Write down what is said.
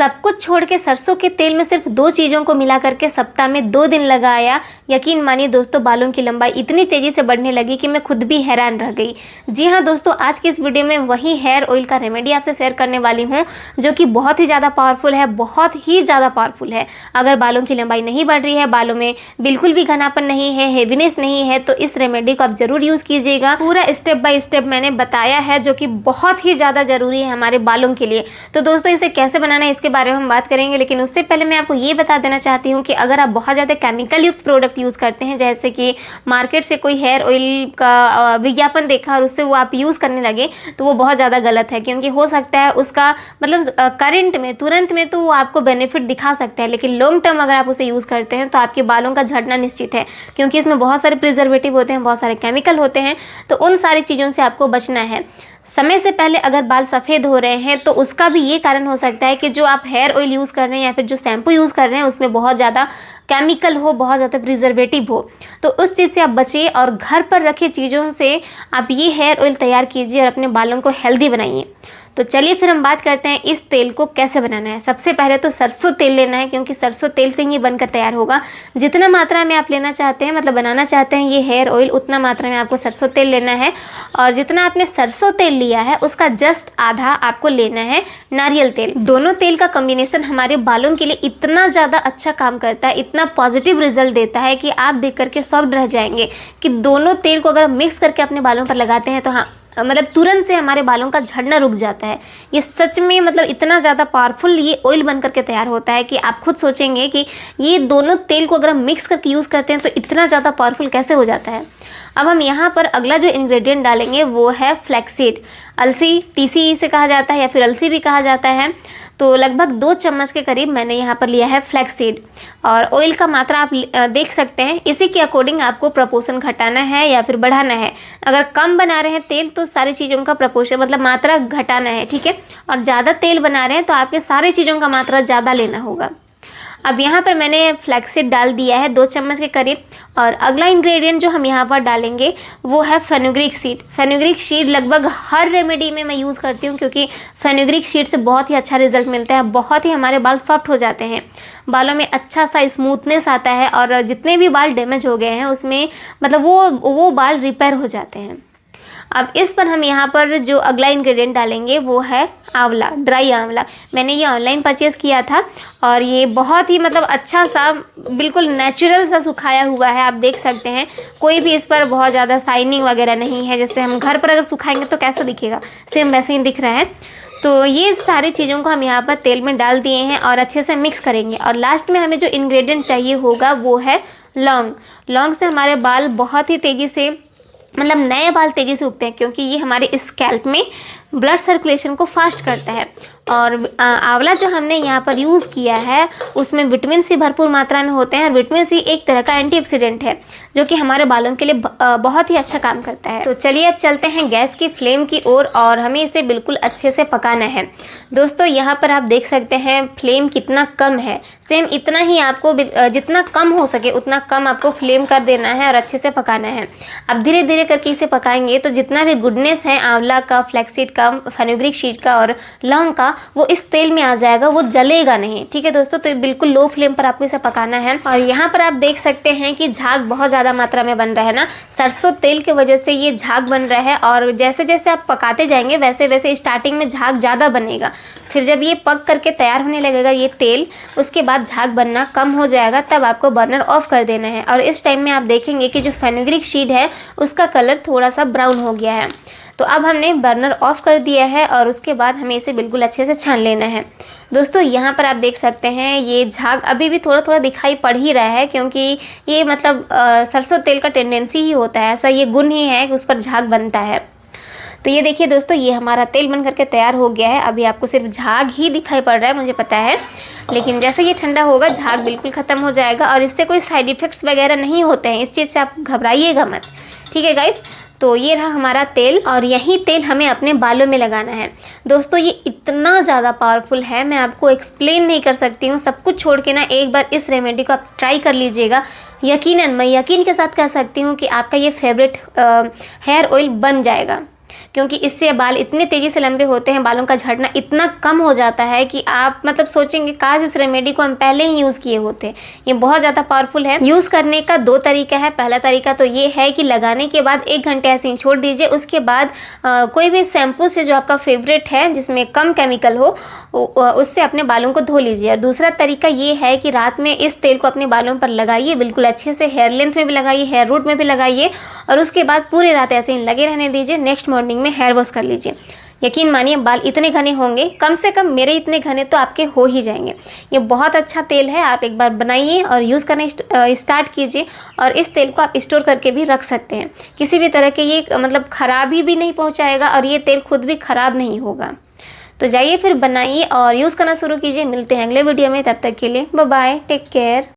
सब कुछ छोड़ के सरसों के तेल में सिर्फ 2 चीज़ों को मिला करके सप्ताह में 2 दिन लगाया। यकीन मानिए दोस्तों, बालों की लंबाई इतनी तेज़ी से बढ़ने लगी कि मैं खुद भी हैरान रह गई। जी हाँ दोस्तों, आज की इस वीडियो में वही हेयर ऑयल का रेमेडी आपसे शेयर करने वाली हूँ जो कि बहुत ही ज़्यादा पावरफुल है, बहुत ही ज़्यादा पावरफुल है। अगर बालों की लंबाई नहीं बढ़ रही है, बालों में बिल्कुल भी घनापन नहीं है, हेवीनेस नहीं है, तो इस रेमेडी को आप ज़रूर यूज़ कीजिएगा। पूरा स्टेप बाय स्टेप मैंने बताया है जो कि बहुत ही ज़्यादा ज़रूरी है हमारे बालों के लिए। तो दोस्तों, इसे कैसे बनाना है इसके बारे में हम बात करेंगे, लेकिन उससे पहले मैं आपको ये बता देना चाहती हूँ कि अगर आप बहुत ज़्यादा केमिकल युक्त प्रोडक्ट यूज़ करते हैं, जैसे कि मार्केट से कोई हेयर ऑयल का विज्ञापन देखा और उससे वो आप यूज़ करने लगे, तो वो बहुत ज़्यादा गलत है। क्योंकि हो सकता है उसका मतलब करंट में तुरंत में तो वो आपको बेनिफिट दिखा सकता है, लेकिन लॉन्ग टर्म अगर आप उसे यूज़ करते हैं तो आपके बालों का झड़ना निश्चित है। क्योंकि इसमें बहुत सारे प्रिजर्वेटिव होते हैं, बहुत सारे केमिकल होते हैं, तो उन सारी चीज़ों से आपको बचना है। समय से पहले अगर बाल सफ़ेद हो रहे हैं तो उसका भी ये कारण हो सकता है कि जो आप हेयर ऑयल यूज़ कर रहे हैं या फिर जो शैम्पू यूज़ कर रहे हैं उसमें बहुत ज़्यादा केमिकल हो, बहुत ज़्यादा प्रिजर्वेटिव हो। तो उस चीज़ से आप बचिए और घर पर रखे चीज़ों से आप ये हेयर ऑयल तैयार कीजिए और अपने बालों को हेल्दी बनाइए। तो चलिए फिर हम बात करते हैं इस तेल को कैसे बनाना है। सबसे पहले तो सरसों तेल लेना है, क्योंकि सरसों तेल से ही बनकर तैयार होगा। जितना मात्रा में आप लेना चाहते हैं, मतलब बनाना चाहते हैं ये हेयर ऑयल, उतना मात्रा में आपको सरसों तेल लेना है। और जितना आपने सरसों तेल लिया है उसका जस्ट आधा आपको लेना है नारियल तेल। दोनों तेल का कॉम्बिनेशन हमारे बालों के लिए इतना ज़्यादा अच्छा काम करता है, इतना पॉजिटिव रिजल्ट देता है कि आप देख करके शॉक्ड रह जाएंगे कि दोनों तेल को अगर मिक्स करके अपने बालों पर लगाते हैं तो हाँ, मतलब तुरंत से हमारे बालों का झड़ना रुक जाता है। ये सच में मतलब इतना ज़्यादा पावरफुल ये ऑयल बन करके तैयार होता है कि आप खुद सोचेंगे कि ये दोनों तेल को अगर हम मिक्स करके यूज़ करते हैं तो इतना ज़्यादा पावरफुल कैसे हो जाता है। अब हम यहाँ पर अगला जो इंग्रेडिएंट डालेंगे वो है फ्लैक्सीड। अलसी, तीसी इसे कहा जाता है या फिर अलसी भी कहा जाता है। तो लगभग 2 चम्मच के करीब मैंने यहाँ पर लिया है फ्लैक्सीड। और ऑयल का मात्रा आप देख सकते हैं, इसी के अकॉर्डिंग आपको प्रपोर्शन घटाना है या फिर बढ़ाना है। अगर कम बना रहे हैं तेल तो सारी चीज़ों का प्रपोर्शन मतलब मात्रा घटाना है, ठीक है। और ज़्यादा तेल बना रहे हैं तो आपके सारी चीज़ों का मात्रा ज़्यादा लेना होगा। अब यहाँ पर मैंने फ्लैक्सीड डाल दिया है 2 चम्मच के करीब। और अगला इंग्रेडिएंट जो हम यहाँ पर डालेंगे वो है फेनुग्रीक सीड। फेनुग्रीक सीड लगभग हर रेमेडी में मैं यूज़ करती हूँ, क्योंकि फेनुग्रीक सीड से बहुत ही अच्छा रिजल्ट मिलता है। बहुत ही हमारे बाल सॉफ्ट हो जाते हैं, बालों में अच्छा सा स्मूथनेस आता है और जितने भी बाल डैमेज हो गए हैं उसमें मतलब वो बाल रिपेयर हो जाते हैं। अब इस पर हम यहाँ पर जो अगला इंग्रेडिएंट डालेंगे वो है आंवला, ड्राई आंवला। मैंने ये ऑनलाइन परचेज़ किया था और ये बहुत ही मतलब अच्छा सा बिल्कुल नेचुरल सा सुखाया हुआ है। आप देख सकते हैं कोई भी इस पर बहुत ज़्यादा शाइनिंग वगैरह नहीं है। जैसे हम घर पर अगर सुखाएंगे तो कैसा दिखेगा, सेम वैसे ही दिख रहा है। तो ये सारी चीज़ों को हम यहाँ पर तेल में डाल दिए हैं और अच्छे से मिक्स करेंगे। और लास्ट में हमें जो इंग्रेडिएंट चाहिए होगा वो है लौंग। लौंग से हमारे बाल बहुत ही तेज़ी से मतलब नए बाल तेज़ी से उगते हैं, क्योंकि ये हमारे स्कैल्प में ब्लड सर्कुलेशन को फास्ट करता है। और आंवला जो हमने यहाँ पर यूज़ किया है उसमें विटामिन सी भरपूर मात्रा में होते हैं। और विटामिन सी एक तरह का एंटीऑक्सीडेंट है जो कि हमारे बालों के लिए बहुत ही अच्छा काम करता है। तो चलिए अब चलते हैं गैस की फ्लेम की ओर और हमें इसे बिल्कुल अच्छे से पकाना है। दोस्तों, यहाँ पर आप देख सकते हैं फ्लेम कितना कम है। सेम इतना ही आपको जितना कम हो सके उतना कम आपको फ्लेम कर देना है और अच्छे से पकाना है। अब धीरे धीरे करके इसे पकाएंगे तो जितना भी गुडनेस है आंवला का, फ्लैक्सीड का, फेनुग्रीक सीड का और लौंग का, वो इस तेल में आ जाएगा, वो जलेगा नहीं। ठीक है दोस्तों, तो बिल्कुल लो फ्लेम पर आपको इसे पकाना है। और यहाँ पर आप देख सकते हैं कि झाग बहुत ज़्यादा मात्रा में बन रहा है ना, सरसों तेल की वजह से ये झाग बन रहा है। और जैसे जैसे आप पकाते जाएंगे वैसे वैसे स्टार्टिंग में झाग ज़्यादा बनेगा, फिर जब ये पक करके तैयार होने लगेगा ये तेल, उसके बाद झाग बनना कम हो जाएगा, तब आपको बर्नर ऑफ कर देना है। और इस टाइम में आप देखेंगे कि जो फेनुग्रीक सीड है उसका कलर थोड़ा सा ब्राउन हो गया है। तो अब हमने बर्नर ऑफ कर दिया है और उसके बाद हमें इसे बिल्कुल अच्छे से छान लेना है। दोस्तों, यहाँ पर आप देख सकते हैं ये झाग अभी भी थोड़ा थोड़ा दिखाई पड़ ही रहा है, क्योंकि ये मतलब सरसों तेल का टेंडेंसी ही होता है, ऐसा ये गुण ही है कि उस पर झाग बनता है। तो ये देखिए दोस्तों, ये हमारा तेल बन करके तैयार हो गया है। अभी आपको सिर्फ झाग ही दिखाई पड़ रहा है, मुझे पता है, लेकिन जैसे ये ठंडा होगा झाग बिल्कुल ख़त्म हो जाएगा। और इससे कोई साइड इफ़ेक्ट्स वगैरह नहीं होते हैं, इस चीज़ से आप घबराइएगा मत, ठीक है गाइस। तो ये रहा हमारा तेल और यही तेल हमें अपने बालों में लगाना है। दोस्तों, ये इतना ज़्यादा पावरफुल है, मैं आपको एक्सप्लेन नहीं कर सकती हूँ। सब कुछ छोड़ के ना एक बार इस रेमेडी को आप ट्राई कर लीजिएगा। यकीनन, मैं यकीन के साथ कह सकती हूँ कि आपका ये फेवरेट हेयर ऑयल बन जाएगा। क्योंकि इससे बाल इतने तेज़ी से लंबे होते हैं, बालों का झड़ना इतना कम हो जाता है कि आप मतलब सोचेंगे काश इस रेमेडी को हम पहले ही यूज़ किए होते। ये बहुत ज़्यादा पावरफुल है। यूज़ करने का 2 तरीका है। पहला तरीका तो ये है कि लगाने के बाद 1 घंटे ऐसे ही छोड़ दीजिए। उसके बाद कोई भी शैम्पू से जो आपका फेवरेट है जिसमें कम केमिकल हो उससे अपने बालों को धो लीजिए। और दूसरा तरीका ये है कि रात में इस तेल को अपने बालों पर लगाइए, बिल्कुल अच्छे से हेयर लेंथ में भी लगाइए, हेयर रूट में भी लगाइए और उसके बाद पूरी रात ऐसे ही लगे रहने दीजिए। नेक्स्ट मॉर्निंग में हेयर वॉश कर लीजिए। यकीन मानिए बाल इतने घने होंगे, कम से कम मेरे इतने घने तो आपके हो ही जाएंगे। ये बहुत अच्छा तेल है, आप एक बार बनाइए और यूज़ करना स्टार्ट कीजिए। और इस तेल को आप स्टोर करके भी रख सकते हैं, किसी भी तरह के ये मतलब खराबी भी नहीं पहुंचाएगा और ये तेल खुद भी खराब नहीं होगा। तो जाइए फिर बनाइए और यूज़ करना शुरू कीजिए। मिलते हैं अगले वीडियो में, तब तक के लिए बाय बाय, टेक केयर।